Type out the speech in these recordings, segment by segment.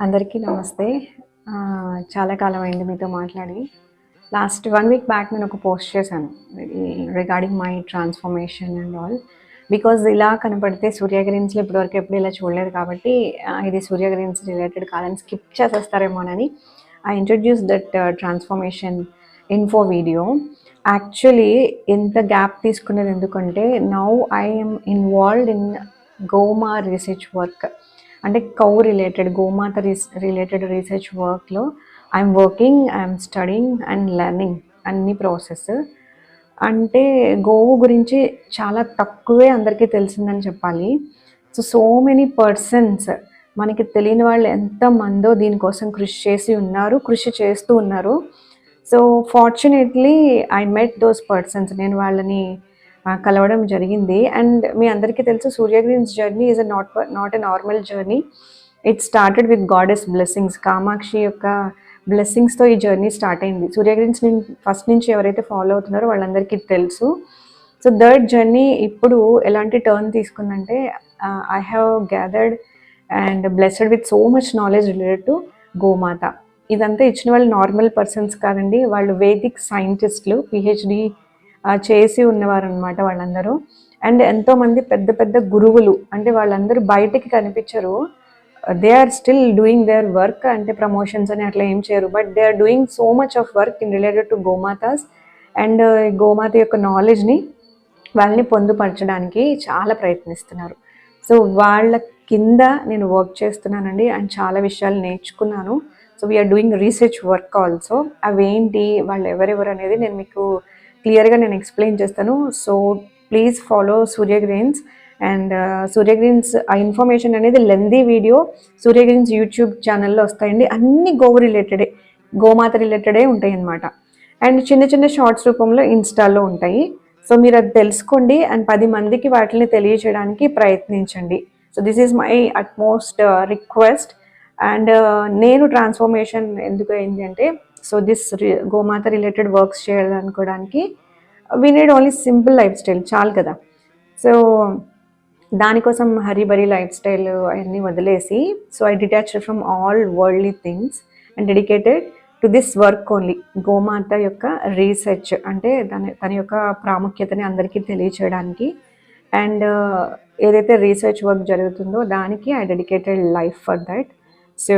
అందరికీ నమస్తే. చాలా కాలం అయింది మీతో మాట్లాడి. లాస్ట్ 1 వీక్ బ్యాక్ నేను ఒక పోస్ట్ చేశాను. Regarding my transformation and all. Because ఇలా కనపడితే సూర్య గ్రీన్స్‌లో ఇప్పటివరకు ఎప్పుడు ఇలా చూడలేదు కాబట్టి ఇది సూర్య గ్రీన్స్ రిలేటెడ్ కాదని స్కిప్ చేసేస్తారేమోనని I introduce that transformation info video. Actually ఇంత గ్యాప్ తీసుకునేది ఎందుకంటే now I am involved in గోమా రీసెర్చ్ వర్క్. అంటే కౌ రిలేటెడ్ గోమాత రిలేటెడ్ రీసెర్చ్ వర్క్లో I'm working, I'm studying and learning అన్ని ప్రాసెస్. అంటే గోవు గురించి చాలా తక్కువే అందరికీ తెలిసిందని చెప్పాలి. సో మెనీ పర్సన్స్, మనకి తెలియని వాళ్ళు ఎంతమందో దీనికోసం కృషి చేస్తూ ఉన్నారు. So fortunately I met those persons. నేను వాళ్ళని కలవడం జరిగింది. అండ్ మీ అందరికీ తెలుసు Surya greens journey is not a normal journey. It started with goddess blessings. Kamakshi యొక్క బ్లెస్సింగ్స్తో ఈ జర్నీ స్టార్ట్ అయింది. సూర్య గ్రీన్స్ ఫస్ట్ నుంచి ఎవరైతే ఫాలో అవుతున్నారో వాళ్ళందరికీ తెలుసు. సో దట్ జర్నీ ఇప్పుడు ఎలాంటి టర్న్ తీసుకుందంటే I have gathered and blessed with so much knowledge related to గోమాత. ఇదంతా ఇచ్చిన వాళ్ళు నార్మల్ పర్సన్స్ కాదండి, వాళ్ళు వేదిక్ సైంటిస్టులు, పిహెచ్డి చేసి ఉన్నవారు అనమాట వాళ్ళందరూ. అండ్ ఎంతోమంది పెద్ద పెద్ద గురువులు, అంటే వాళ్ళందరూ బయటకి కనిపించరు. They are still doing their work. అంటే ప్రమోషన్స్ అని అట్లా ఏం చేయరు, but they are doing so much of work in related to గోమాతాస్. అండ్ గోమాత యొక్క నాలెడ్జ్ని వాళ్ళని పొందుపరచడానికి చాలా ప్రయత్నిస్తున్నారు. సో వాళ్ళ కింద నేను వర్క్ చేస్తున్నానండి అండ్ చాలా విషయాలు నేర్చుకున్నాను. So we are doing research work also. అవేంటి, వాళ్ళు ఎవరెవరు అనేది నేను మీకు క్లియర్గా నేను ఎక్స్ప్లెయిన్ చేస్తాను. So please follow Surya Greens. And Surya Greens ఆ ఇన్ఫర్మేషన్ అనేది lengthy video Surya Greens YouTube ఛానల్లో వస్తాయండి. అన్ని గోవు రిలేటెడే, గోమాత రిలేటెడే ఉంటాయి అన్నమాట. అండ్ చిన్న చిన్న షార్ట్స్ రూపంలో ఇన్స్టాల్లో ఉంటాయి. సో మీరు అది తెలుసుకోండి అండ్ 10 మందికి వాటిని తెలియచేయడానికి ప్రయత్నించండి. So this is my utmost request. And నేను ట్రాన్స్ఫర్మేషన్ ఎందుకు అయింది అంటే, సో దిస్ గోమాత రిలేటెడ్ వర్క్స్ చేయాలనుకోవడానికి we need only simple life style చాలు కదా. సో దానికోసం హరిబరి లైఫ్ స్టైల్ అవన్నీ వదిలేసి, so I detached from all worldly things and dedicated to this work only. గోమాత యొక్క రీసెర్చ్ అంటే తన యొక్క ప్రాముఖ్యతని అందరికీ తెలియచేయడానికి అండ్ ఏదైతే రీసెర్చ్ వర్క్ జరుగుతుందో దానికి I dedicated life for that. So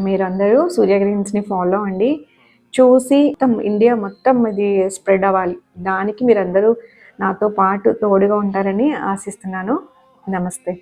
మీరందరూ సూర్య గ్రీన్స్ని ఫాలో అండి. చూసి ఇండియా మొత్తం ఇది స్ప్రెడ్ అవ్వాలి. దానికి మీరందరూ నాతో పాటు తోడుగా ఉంటారని ఆశిస్తున్నాను. నమస్తే.